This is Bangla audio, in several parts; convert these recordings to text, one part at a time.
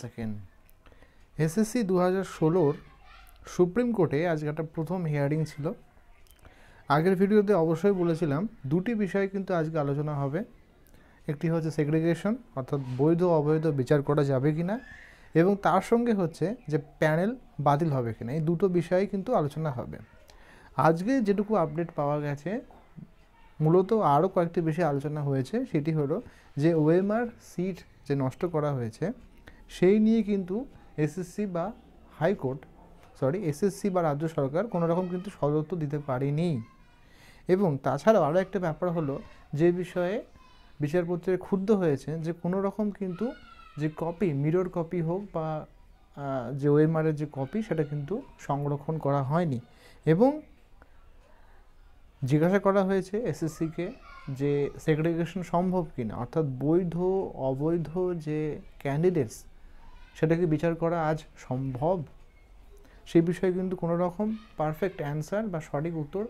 সেকেন্ড এসএসসি 2016 সুপ্রিম কোর্টে আজকে একটা প্রথম হিয়ারিং ছিল। আগের ভিডিওতে অবশ্যই বলেছিলাম দুটি বিষয় কিন্তু আজকে আলোচনা হবে। একটি হচ্ছে সেগ্রিগেশন, অর্থাৎ বৈধ অবৈধ বিচার করা যাবে কিনা, এবং তার সঙ্গে হচ্ছে যে প্যানেল বাতিল হবে কিনা। এই দুটো বিষয় কিন্তু আলোচনা হবে। আজকে যেটুকু আপডেট পাওয়া গেছে, মূলত আরও কয়েকটি বিষয় আলোচনা হয়েছে। সেটি হলো যে ওএমআর সিট যে নষ্ট করা হয়েছে সেই নিয়ে কিন্তু এসএসসি বা রাজ্য সরকার কোনো রকম কিন্তু সদুত্তর দিতে পারেনি। এবং তাছাড়াও আরও একটা ব্যাপার হলো যে বিষয়ে বিচারপতিরা ক্ষুব্ধ হয়েছে যে কোনো রকম কিন্তু যে কপি, মিরর কপি হোক বা যে ওএমআরের যে কপি, সেটা কিন্তু সংরক্ষণ করা হয়নি। এবং জিজ্ঞাসা করা হয়েছে এসএসসিকে যে সেগ্রিগেশন সম্ভব কিনা, অর্থাৎ বৈধ অবৈধ যে ক্যান্ডিডেটস সেটাকে বিচার করা আজ সম্ভব। সেই বিষয়ে কিন্তু কোনো রকম পারফেক্ট অ্যান্সার বা সঠিক উত্তর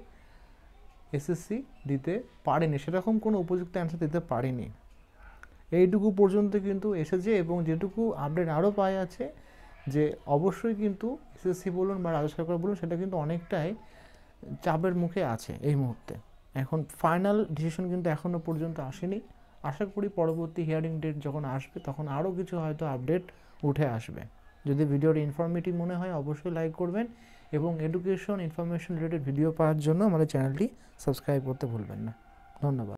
এসএসসি দিতে পারেনি, সেরকম কোনো উপযুক্ত অ্যান্সার দিতে পারেনি। এইটুকু পর্যন্ত কিন্তু এসেছে। এবং যেটুকু আপডেট আরও পাওয়া যাচ্ছে যে অবশ্যই কিন্তু এসএসসি বলুন বা রাজ্য সরকার বলুন, সেটা কিন্তু অনেকটাই চাপের মুখে আছে এই মুহূর্তে। এখন ফাইনাল ডিসিশন কিন্তু এখনও পর্যন্ত আসেনি। আশা করি পরবর্তী হিয়ারিং ডেট যখন আসবে তখন আরও কিছু হয়তো আপডেট উঠে আসবে। যদি ভিডিওটি ইনফরমেটিভ মনে হয় অবশ্যই লাইক করবেন, এবং এডুকেশন ইনফরমেশন রিলেটেড ভিডিও পাওয়ার জন্য আমাদের চ্যানেলটি সাবস্ক্রাইব করতে ভুলবেন না। ধন্যবাদ।